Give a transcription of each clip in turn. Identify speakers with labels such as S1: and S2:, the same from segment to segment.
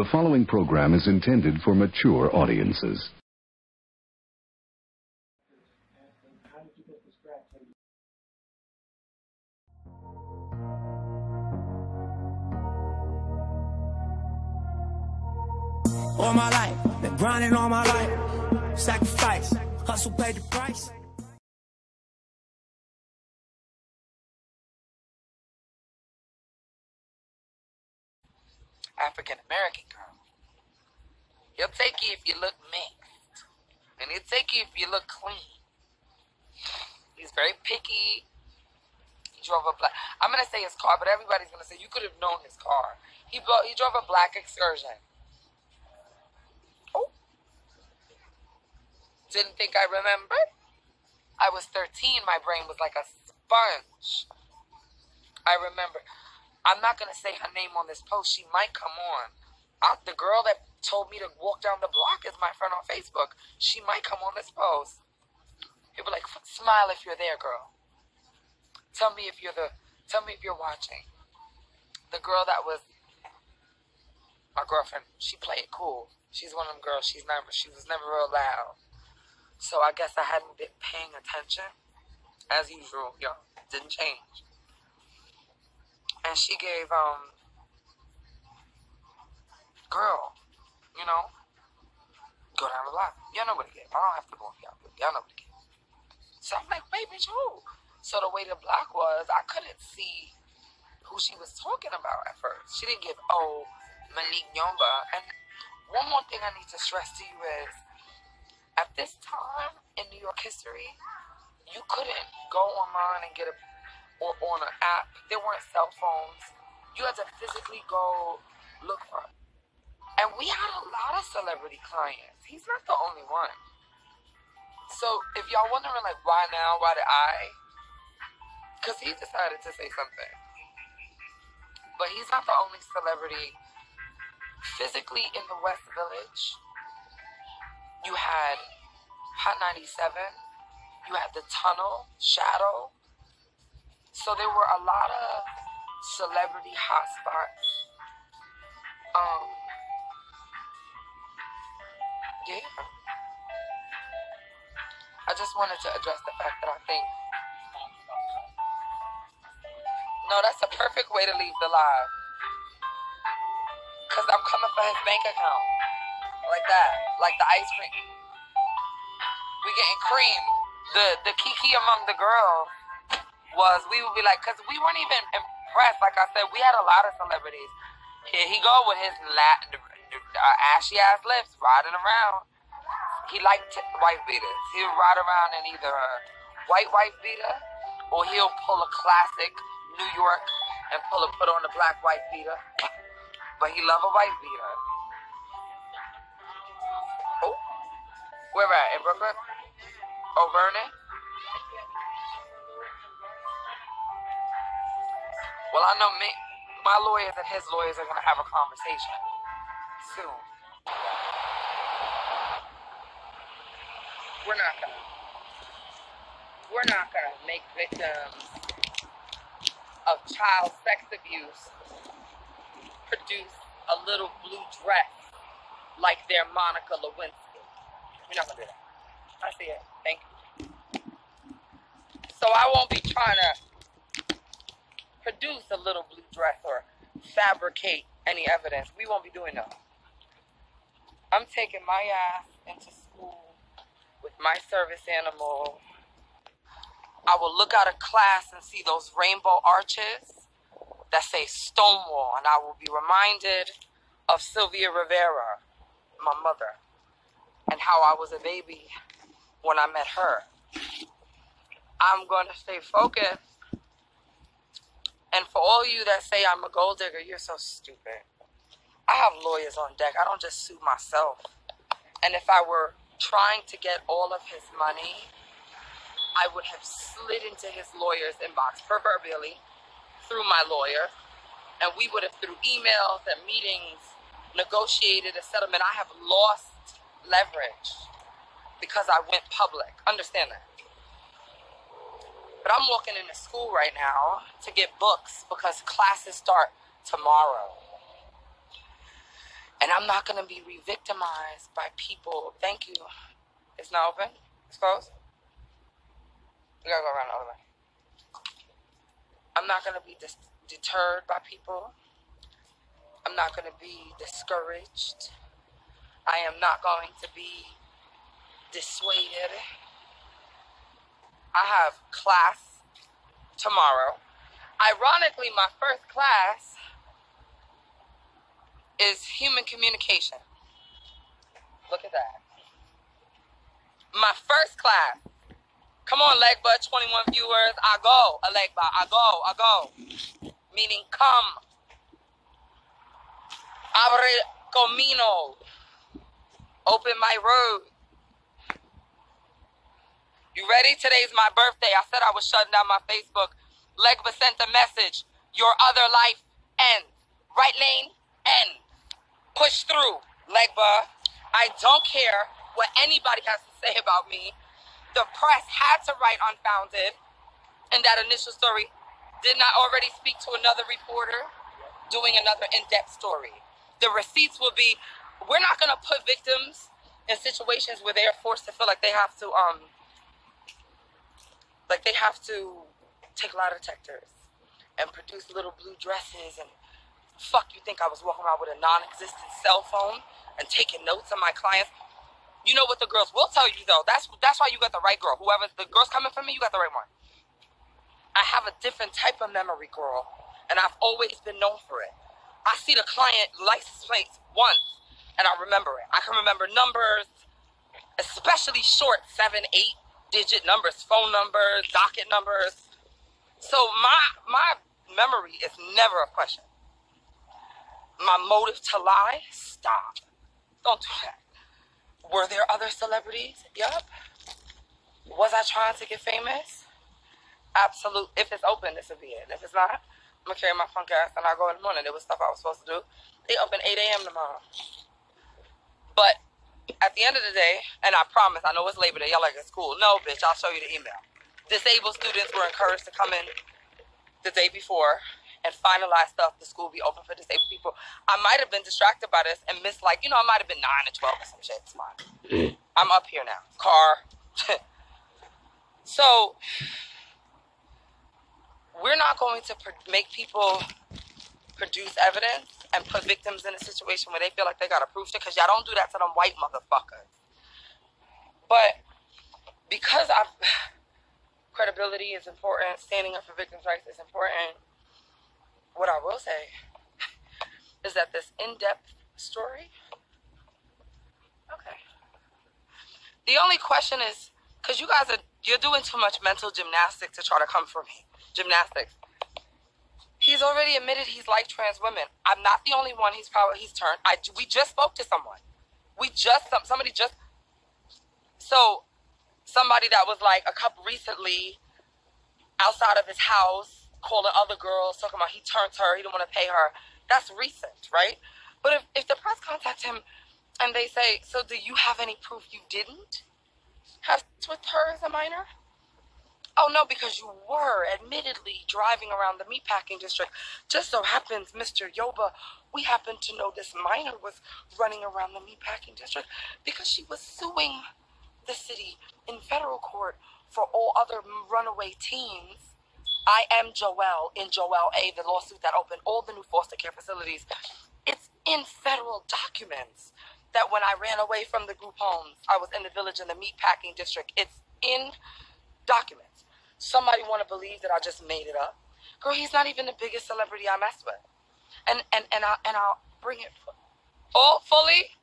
S1: The following program is intended for mature audiences.
S2: All my life, been grinding all my life. Sacrifice, hustle, paid the price.
S3: African-American girl. He'll take you if you look mixed. And he'll take you if you look clean. He's very picky. He drove a black... I'm going to say his car, but everybody's going to say, you could have known his car. He drove a black Excursion. Oh. Didn't think I remembered? I was 13. My brain was like a sponge. I remember. I'm not going to say her name on this post. She might come on. The girl that told me to walk down the block is my friend on Facebook. She might come on this post. People like, smile if you're there, girl. Tell me if you're watching. The girl that was my girlfriend, she played it cool. She's one of them girls. She was never real loud. So I guess I hadn't been paying attention. As usual, didn't change. And she gave, girl, go down the block. Y'all know what it gave. I don't have to go with y'all. Y'all know what it gave. So I'm like, wait, bitch, who? So the way the block was, I couldn't see who she was talking about at first. She didn't give, Malik Yoba. And one more thing I need to stress to you is, at this time in New York history, you couldn't go online and get or on an app. There weren't cell phones. You had to physically go look for it. And we had a lot of celebrity clients. He's not the only one. So if y'all wondering, like, why now? Why did I? Because he decided to say something. But he's not the only celebrity. Physically in the West Village, you had Hot 97. You had the Tunnel, Shadow. So there were a lot of celebrity hotspots. Yeah. I just wanted to address the fact that I think... No, that's a perfect way to leave the live. Because I'm coming for his bank account. Like that. Like the ice cream. We getting cream. The kiki among the girls was, we would be like, because we weren't even impressed. Like I said, we had a lot of celebrities. Here he go with his ashy ass lips riding around. He liked wife beaters. He'll ride around in either a white wife beater, or he'll pull a classic New York and put on a black wife beater. But he love a wife beater. Oh, where at? In Brooklyn? Oh, Vernon? Well, I know my lawyers and his lawyers are going to have a conversation soon. We're not gonna make victims of child sex abuse produce a little blue dress like they're Monica Lewinsky. We're not gonna do that. I see it. Thank you. So I won't be trying to produce a little blue dress or fabricate any evidence. We won't be doing that. I'm taking my ass into school with my service animal. I will look out of class and see those rainbow arches that say Stonewall, and I will be reminded of Sylvia Rivera, my mother, and how I was a baby when I met her. I'm going to stay focused. And for all you that say I'm a gold digger, you're so stupid. I have lawyers on deck. I don't just sue myself. And if I were trying to get all of his money, I would have slid into his lawyer's inbox, proverbially, through my lawyer. And we would have, through emails and meetings, negotiated a settlement. I have lost leverage because I went public. Understand that. But I'm walking into school right now to get books because classes start tomorrow. And And I'm not going to be re-victimized by people. Thank you. It's not open? It's closed? We got to go around the other way. I'm not going to be deterred by people. I'm not going to be discouraged. I am not going to be dissuaded. I have class tomorrow. Ironically, my first class is human communication. Look at that. My first class. Come on, Legba, 21 viewers. I go, Legba. I go. Meaning come. Abre camino. Open my road. You ready? Today's my birthday. I said I was shutting down my Facebook. Legba sent a message. Your other life ends. Right lane, ends. Push through, Legba. I don't care what anybody has to say about me. The press had to write unfounded, and that initial story did not already speak to another reporter doing another in-depth story. The receipts will be, we're not going to put victims in situations where they are forced to feel like they have to, take lie detectors and produce little blue dresses and fuck, you think I was walking around with a non-existent cell phone and taking notes on my clients? You know what the girls will tell you, though. That's why you got the right girl. Whoever the girl's coming from me, you got the right one. I have a different type of memory, girl, and I've always been known for it. I see the client license plates once, and I remember it. I can remember numbers, especially short 7, 8-digit numbers, phone numbers, docket numbers. So my memory is never a question. My motive to lie? Stop. Don't do that. Were there other celebrities? Yup. Was I trying to get famous? Absolutely. If it's open, this will be it. If it's not, I'm going to carry my funk ass and I'll go in the morning. There was stuff I was supposed to do. They open 8 a.m. tomorrow. But at the end of the day, and I promise, I know it's Labor Day. Y'all like, it's cool. No, bitch, I'll show you the email. Disabled students were encouraged to come in the day before and finalize stuff. The school will be open for disabled people. I might have been distracted by this and missed, I might have been 9 or 12 or some shit. It's fine. I'm up here now. Car. So, we're not going to make people produce evidence and put victims in a situation where they feel like they got to prove shit, because y'all don't do that to them white motherfuckers. But because credibility is important, standing up for victims' rights is important, what I will say is that this in-depth story, okay. The only question is, because you're doing too much mental gymnastics to try to come for me. Gymnastics. He's already admitted he's like trans women. I'm not the only one he's turned. We just spoke to someone. Somebody that was a couple recently outside of his house, calling other girls, talking about he turned her, he didn't want to pay her. That's recent, right? But if the press contacts him and they say, so do you have any proof you didn't have sex with her as a minor? Oh, no, because you were admittedly driving around the meatpacking district. Just so happens, Mr. Yoba, we happen to know this minor was running around the meatpacking district because she was suing the city in federal court for all other runaway teens. I am Joelle in Joelle A, the lawsuit that opened all the new foster care facilities. It's in federal documents that when I ran away from the group homes, I was in the village in the meatpacking district. It's in documents. Somebody want to believe that I just made it up? Girl, he's not even the biggest celebrity I mess with. And I'll bring it all fully.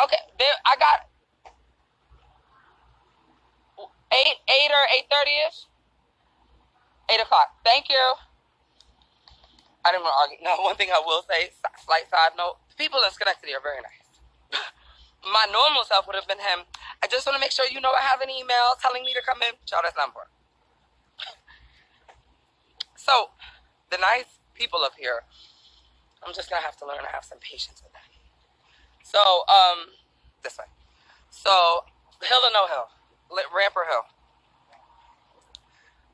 S3: Okay, there I got 8 or 8:30ish. 8 o'clock. Thank you. I didn't want to argue. No, one thing I will say, slight side note, people in Schenectady are very nice. My normal self would have been him. I just want to make sure you know I have an email telling me to come in. Child, that's not important. So, the nice people up here, I'm just going to have to learn to have some patience with them. So, this way. So, hill or no hill? Ramp or hill?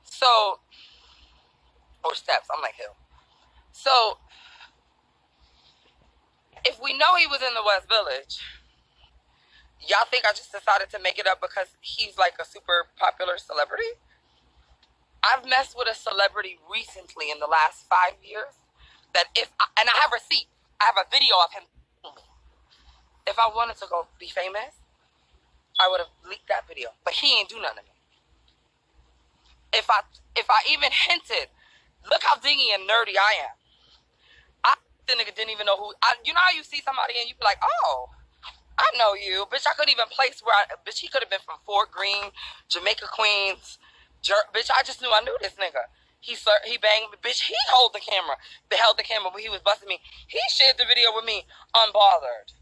S3: So, or steps. I'm like hill. So, know he was in the West Village. Y'all think I just decided to make it up because he's like a super popular celebrity? I've messed with a celebrity recently in the last 5 years that and I have receipts. I have a video of him. If I wanted to go be famous, I would have leaked that video. But he ain't do nothing to me. If I even hinted, look how dingy and nerdy I am. The nigga didn't even know who. You know how you see somebody and you be like, oh, I know you. Bitch, I couldn't even place bitch, he could have been from Fort Greene, Jamaica, Queens. Bitch, I just knew I knew this nigga. He banged me. Bitch, he held the camera when he was busting me. He shared the video with me, unbothered.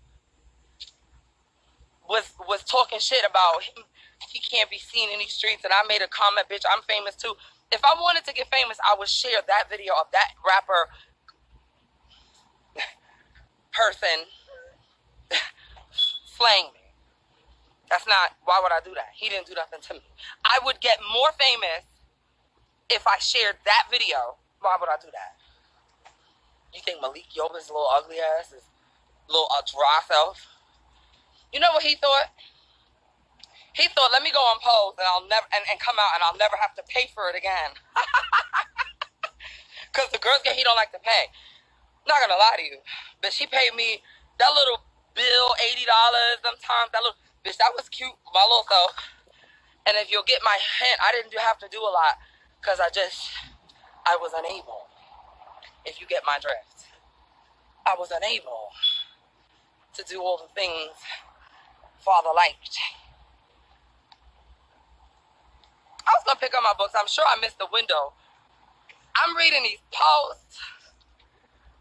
S3: Was talking shit about him. He can't be seen in these streets. And I made a comment, bitch, I'm famous too. If I wanted to get famous, I would share that video of that rapper person slaying me. That's not, why would I do that? He didn't do nothing to me. I would get more famous if I shared that video. Why would I do that? You think Malik Yoba's little ugly ass is little dry self? You know what he thought? He thought, let me go on pose and I'll never and come out and I'll never have to pay for it again. Cause the girls he don't like to pay. Not gonna lie to you, bitch. He paid me that little bill, $80. Sometimes that little bitch, that was cute, my little self. And if you'll get my hint, I didn't have to do a lot, cause I was unable. If you get my drift, I was unable to do all the things Father liked. I was gonna pick up my books. I'm sure I missed the window. I'm reading these posts.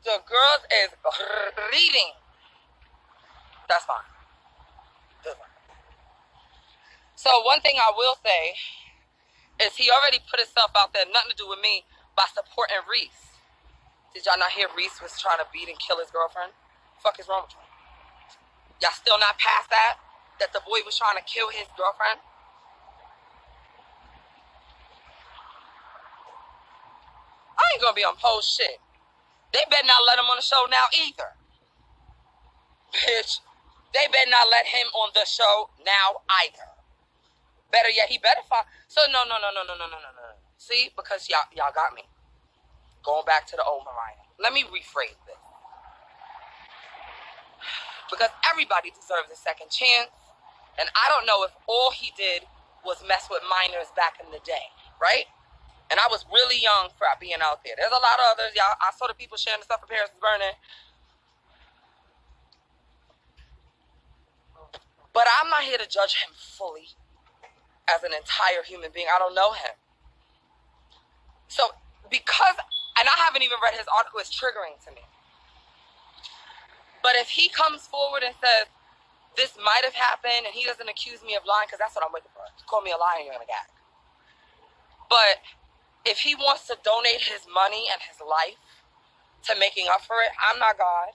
S3: The girls is reading. That's fine. That's fine. So one thing I will say is he already put himself out there, nothing to do with me, by supporting Reese. Did y'all not hear Reese was trying to beat and kill his girlfriend? Fuck is wrong with you? Y'all still not past that? That the boy was trying to kill his girlfriend? I ain't gonna be on post shit. They better not let him on the show now either. Bitch, they better not let him on the show now either. Better yet, he better find. So no. See, because y'all got me. Going back to the old Mariah. Let me rephrase this. Because everybody deserves a second chance. And I don't know if all he did was mess with minors back in the day, right? And I was really young for being out there. There's a lot of others. Y'all, I saw the people sharing the stuff for Paris is Burning. But I'm not here to judge him fully as an entire human being. I don't know him. So, because, and I haven't even read his article, it's triggering to me. But if he comes forward and says, this might have happened, and he doesn't accuse me of lying, because that's what I'm waiting for. Call me a liar, you're gonna gag. But if he wants to donate his money and his life to making up for it, I'm not God.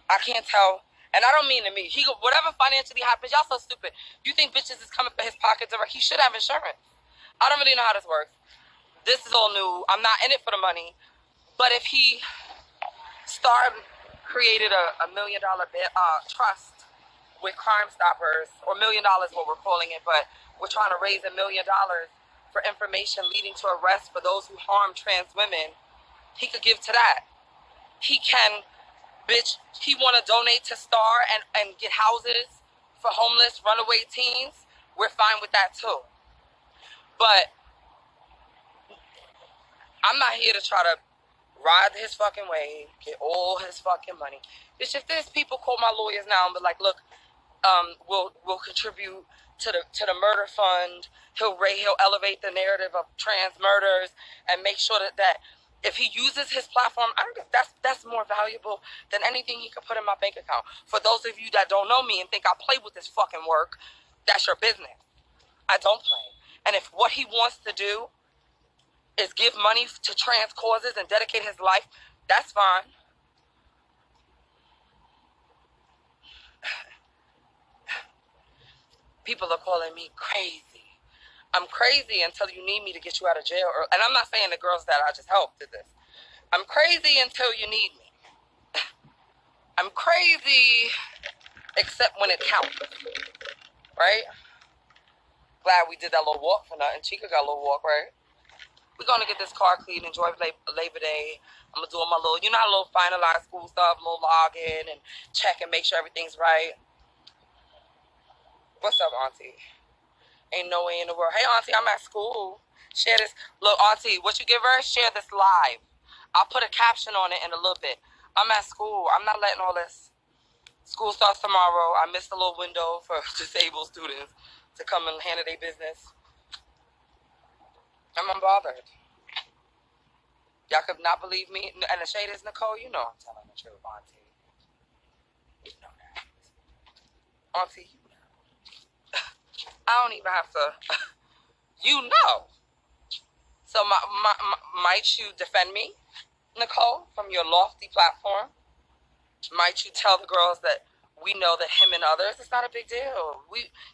S3: I can't tell. And I don't mean to me. Whatever financially happens, y'all so stupid. You think bitches is coming for his pockets? He should have insurance. I don't really know how this works. This is all new. I'm not in it for the money. But if he created a $1 million trust with Crime Stoppers, or $1 million what we're calling it, but we're trying to raise $1 million for information leading to arrest for those who harm trans women, he could give to that. He can, bitch, he want to donate to Star and get houses for homeless runaway teens. We're fine with that too. But I'm not here to try to ride his fucking wave, get all his fucking money. It's just there's people call my lawyers now and be like, look, we'll contribute to the murder fund. He'll elevate the narrative of trans murders and make sure that if he uses his platform, I think that's more valuable than anything he could put in my bank account. For those of you that don't know me and think I play with this fucking work, that's your business. I don't play. And if what he wants to do is give money to trans causes and dedicate his life, that's fine. People are calling me crazy. I'm crazy until you need me to get you out of jail. And I'm not saying the girls that I just helped did this. I'm crazy until you need me. I'm crazy, except when it counts, right? Glad we did that little walk for nothing. Chica got a little walk, right? We're going to get this car clean, enjoy Labor Day. I'm going to do my little, you know how little finalized school stuff, little log in and check and make sure everything's right. What's up, Auntie? Ain't no way in the world. Hey, Auntie, I'm at school. Share this. Look, Auntie, what you give her? Share this live. I'll put a caption on it in a little bit. I'm at school. I'm not letting all this. School starts tomorrow. I missed a little window for disabled students to come and handle their business. I'm unbothered. Y'all could not believe me. And the shade is Nicole. You know I'm telling the truth, Auntie. You know that. Auntie, you know. I don't even have to. You know. So might you defend me, Nicole, from your lofty platform? Might you tell the girls that we know that him and others, it's not a big deal.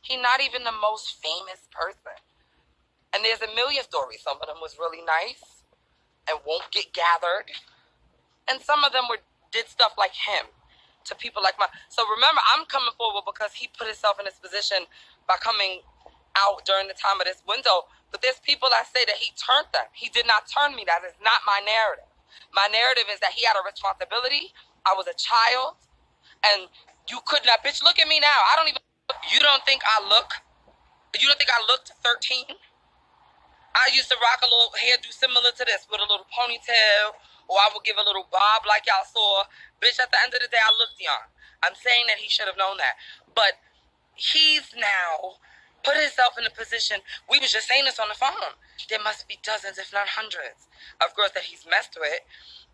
S3: He's not even the most famous person. And there's a million stories. Some of them was really nice and won't get gathered. And some of them did stuff like him to people like mine. So remember, I'm coming forward because he put himself in this position by coming out during the time of this window. But there's people that say that he turned them. He did not turn me. That is not my narrative. My narrative is that he had a responsibility. I was a child. And you could not, bitch, look at me now. You don't think I look 13? I used to rock a little hairdo similar to this with a little ponytail, or I would give a little bob like y'all saw. Bitch, at the end of the day, I looked young. I'm saying that he should have known that. But he's now put himself in a position, we was just saying this on the phone. There must be dozens, if not hundreds, of girls that he's messed with.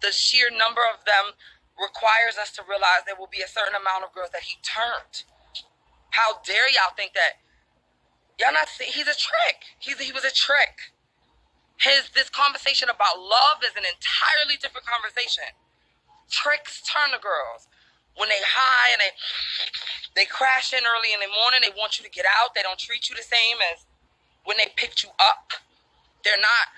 S3: The sheer number of them requires us to realize there will be a certain amount of girls that he turned. How dare y'all think that? Y'all not see, he's a trick. He was a trick. This conversation about love is an entirely different conversation. Tricks turn to girls. When they high and they crash in early in the morning, they want you to get out. They don't treat you the same as when they picked you up. They're not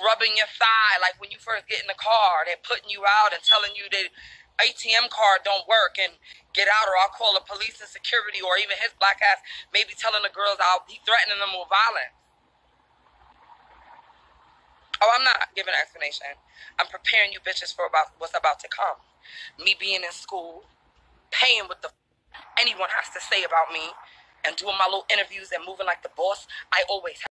S3: rubbing your thigh like when you first get in the car. They're putting you out and telling you the ATM card don't work and get out, or I'll call the police and security, or even his black ass maybe telling the girls out, he threatening them with violence. Oh, I'm not giving an explanation. I'm preparing you bitches for what's about to come. Me being in school, paying what the anyone has to say about me, and doing my little interviews and moving like the boss I always have.